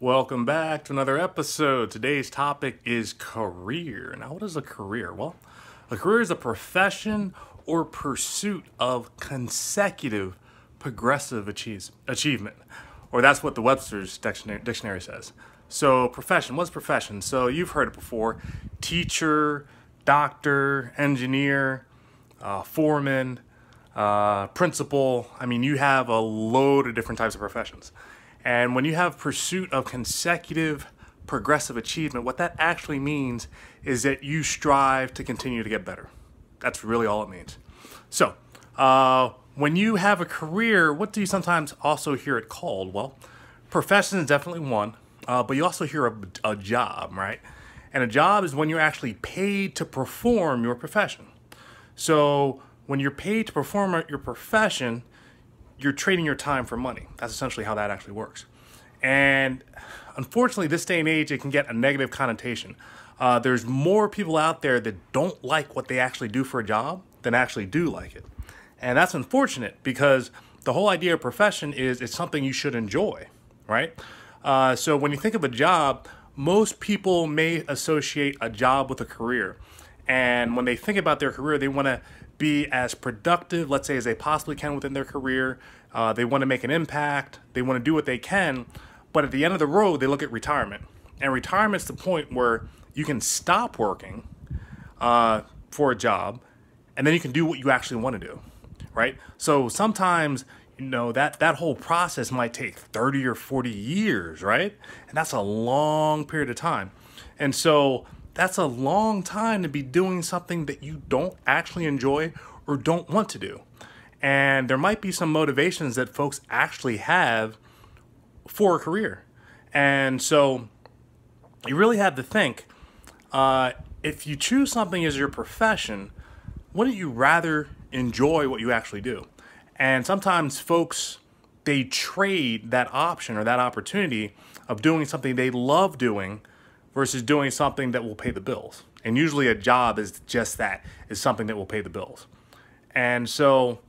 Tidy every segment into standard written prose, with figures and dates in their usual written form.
Welcome back to another episode. Today's topic is career. Now, what is a career? Well, a career is a profession or pursuit of consecutive progressive achievement, or that's what the Webster's dictionary says. So, profession, what's profession? So, you've heard it before: teacher, doctor, engineer, foreman, principal. I mean, you have a load of different types of professions. And when you have pursuit of consecutive progressive achievement, what that actually means is that you strive to continue to get better. That's really all it means. So, when you have a career, what do you sometimes also hear it called? Well, profession is definitely one, but you also hear a job, right? And a job is when you're actually paid to perform your profession. So, when you're paid to perform your profession, you're trading your time for money. That's essentially how that actually works. And unfortunately, this day and age, it can get a negative connotation. There's more people out there that don't like what they actually do for a job than actually do like it. And that's unfortunate because the whole idea of profession is it's something you should enjoy, right? So when you think of a job, most people may associate a job with a career. And when they think about their career, they want to be as productive, let's say, as they possibly can within their career. They want to make an impact. They want to do what they can. But at the end of the road, they look at retirement. And retirement's the point where you can stop working for a job, and then you can do what you actually want to do, right? So sometimes, that whole process might take 30 or 40 years, right? And that's a long period of time. And so that's a long time to be doing something that you don't actually enjoy or don't want to do. And there might be some motivations that folks actually have for a career. And so you really have to think, if you choose something as your profession, wouldn't you rather enjoy what you actually do? And sometimes folks, they trade that option or that opportunity of doing something they love doing versus doing something that will pay the bills. And usually a job is just that, is something that will pay the bills. And so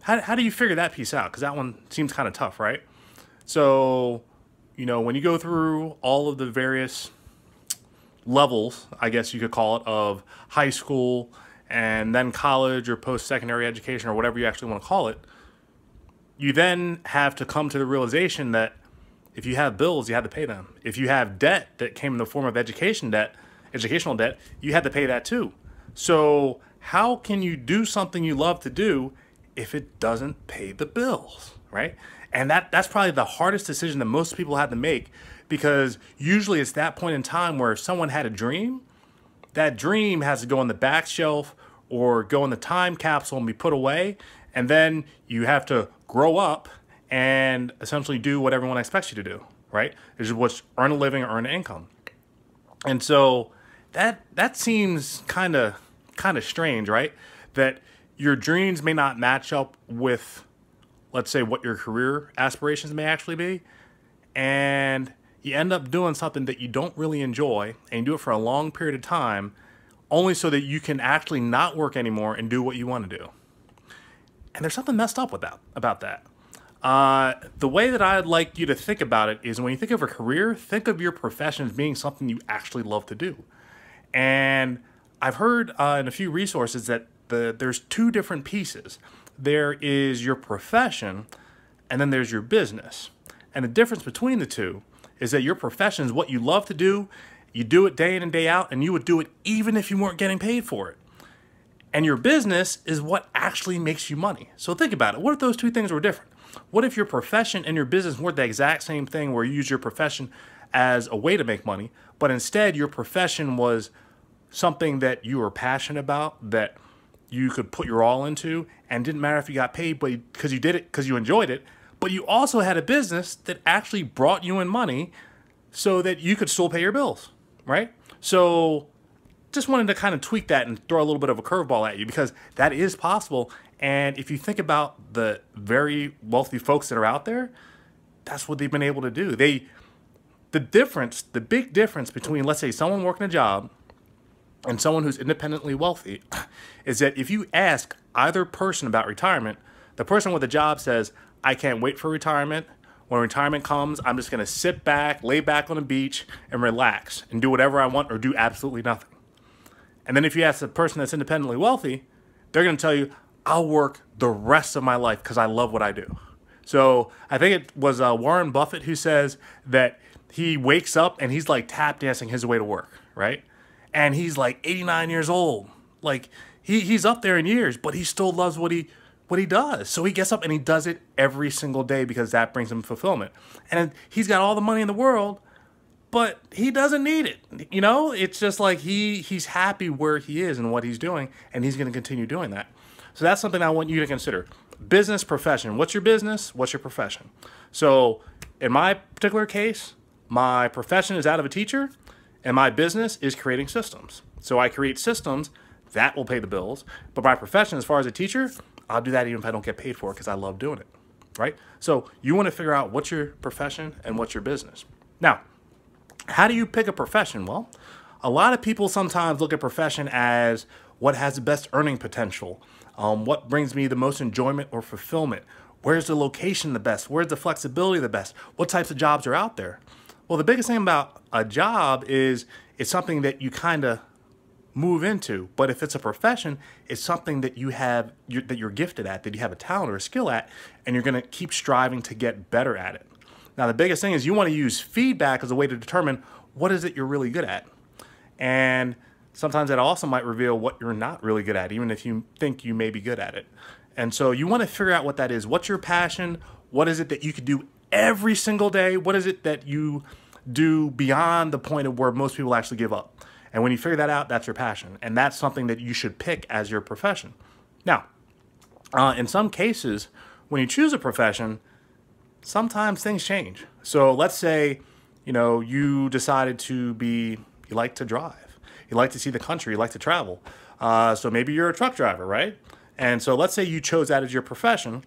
how do you figure that piece out? Because that one seems kind of tough, right? So, when you go through all of the various levels, I guess you could call it, of high school and then college or post-secondary education or whatever you actually want to call it, you then have to come to the realization that if you have bills, you have to pay them. If you have debt that came in the form of educational debt, you had to pay that too. So how can you do something you love to do if it doesn't pay the bills, right? And that's probably the hardest decision that most people have to make, because usually it's that point in time where if someone had a dream, that dream has to go on the back shelf or go in the time capsule and be put away. And then you have to grow up and essentially do what everyone expects you to do, right? Is what's earn a living or earn an income. And so that seems kind of strange, right? That your dreams may not match up with, let's say, what your career aspirations may actually be, and you end up doing something that you don't really enjoy, and you do it for a long period of time, only so that you can actually not work anymore and do what you want to do. And there's something messed up with about that. The way that I'd like you to think about it is when you think of a career, think of your profession as being something you actually love to do. And I've heard in a few resources that there's two different pieces. There is your profession, and then there's your business. And the difference between the two is that your profession is what you love to do. You do it day in and day out, and you would do it even if you weren't getting paid for it. And your business is what actually makes you money. So think about it. What if those two things were different? What if your profession and your business weren't the exact same thing, where you use your profession as a way to make money, but instead your profession was something that you were passionate about, that you could put your all into, and didn't matter if you got paid, but because you did it because you enjoyed it, but you also had a business that actually brought you in money so that you could still pay your bills, right? So just wanted to kind of tweak that and throw a little bit of a curveball at you, because that is possible. And if you think about the very wealthy folks that are out there, that's what they've been able to do. The big difference between, let's say, someone working a job and someone who's independently wealthy is that if you ask either person about retirement, the person with a job says, I can't wait for retirement, when retirement comes, I'm just going to sit back, lay back on the beach, and relax and do whatever I want or do absolutely nothing. And then if you ask the person that's independently wealthy, they're going to tell you, I'll work the rest of my life because I love what I do. So I think it was Warren Buffett who says that he wakes up and he's like tap dancing his way to work, right? And he's like 89 years old. Like he's up there in years, but he still loves what he does. So he gets up and he does it every single day because that brings him fulfillment. And he's got all the money in the world, but he doesn't need it. You know, it's just like he's happy where he is and what he's doing, and he's going to continue doing that. So that's something I want you to consider. Business, profession. What's your business? What's your profession? So in my particular case, my profession is that of a teacher, and my business is creating systems. So I create systems that will pay the bills, but my profession as far as a teacher, I'll do that even if I don't get paid for it because I love doing it, right? So you want to figure out what's your profession and what's your business. Now, how do you pick a profession? Well, a lot of people sometimes look at profession as what has the best earning potential, what brings me the most enjoyment or fulfillment, where's the location the best, where's the flexibility the best, what types of jobs are out there. Well, the biggest thing about a job is it's something that you kind of move into, but if it's a profession, it's something that that you're gifted at, that you have a talent or a skill at, and you're going to keep striving to get better at it. Now, the biggest thing is you want to use feedback as a way to determine what is it you're really good at. And sometimes that also might reveal what you're not really good at, even if you think you may be good at it. And so you want to figure out what that is. What's your passion? What is it that you could do every single day? What is it that you do beyond the point of where most people actually give up? And when you figure that out, that's your passion. And that's something that you should pick as your profession. Now, in some cases, when you choose a profession, sometimes things change. So let's say, you decided you like to drive. You like to see the country. You like to travel. So maybe you're a truck driver, right? And so let's say you chose that as your profession,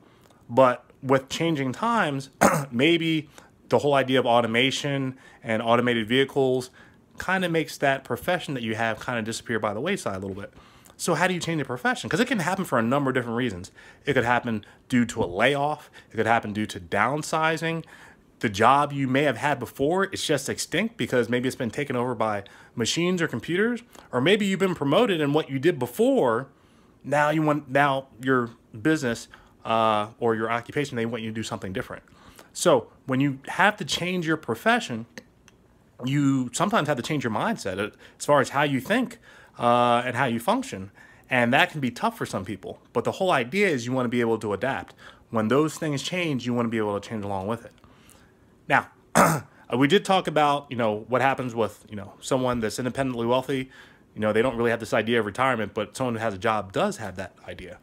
but with changing times, maybe the whole idea of automation and automated vehicles kind of makes that profession that you have kind of disappear by the wayside a little bit. So how do you change a profession? Because it can happen for a number of different reasons. It could happen due to a layoff. It could happen due to downsizing. The job you may have had before is just extinct because maybe it's been taken over by machines or computers, or maybe you've been promoted and what you did before, now your business or your occupation, they want you to do something different. So when you have to change your profession, you sometimes have to change your mindset as far as how you think and how you function. And that can be tough for some people. But the whole idea is you want to be able to adapt. When those things change, you want to be able to change along with it. Now, we did talk about, what happens with, someone that's independently wealthy. They don't really have this idea of retirement, but someone who has a job does have that idea.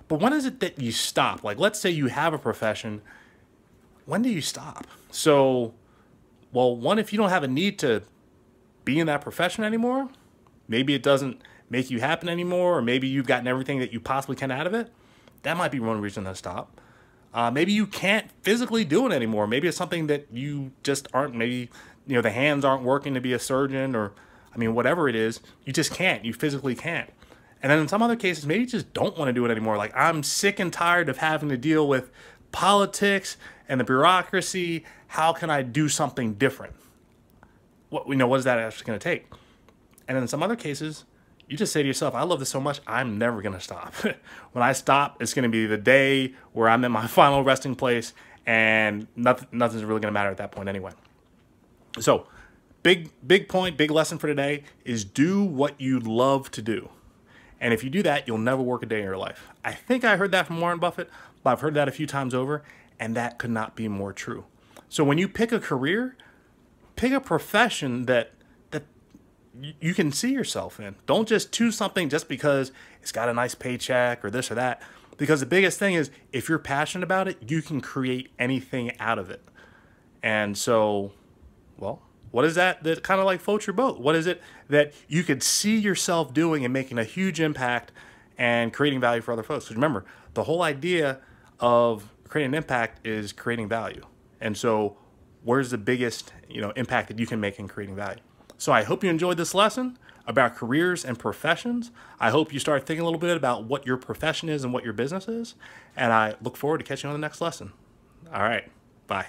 But when is it that you stop? Like, let's say you have a profession. When do you stop? So, well, one, if you don't have a need to be in that profession anymore, maybe it doesn't make you happen anymore, or maybe you've gotten everything that you possibly can out of it, that might be one reason to stop. Maybe you can't physically do it anymore. Maybe it's something that you just aren't, maybe, the hands aren't working to be a surgeon, or, whatever it is, you just can't. You physically can't. And then in some other cases, maybe you just don't want to do it anymore. Like, I'm sick and tired of having to deal with politics and the bureaucracy. How can I do something different? What is that actually going to take? And in some other cases, you just say to yourself, I love this so much, I'm never going to stop. When I stop, it's going to be the day where I'm in my final resting place, and nothing's really going to matter at that point anyway. So big point, big lesson for today is do what you love to do. And if you do that, you'll never work a day in your life. I think I heard that from Warren Buffett, but I've heard that a few times over, and that could not be more true. So when you pick a career, pick a profession that you can see yourself in. Don't just choose something just because it's got a nice paycheck or this or that. Because the biggest thing is, if you're passionate about it, you can create anything out of it. And so, well, what is that kind of like floats your boat? What is it that you could see yourself doing and making a huge impact and creating value for other folks? Because remember, the whole idea of creating an impact is creating value. And so where's the biggest, impact that you can make in creating value? So I hope you enjoyed this lesson about careers and professions. I hope you start thinking a little bit about what your profession is and what your business is. And I look forward to catching you on the next lesson. All right. Bye.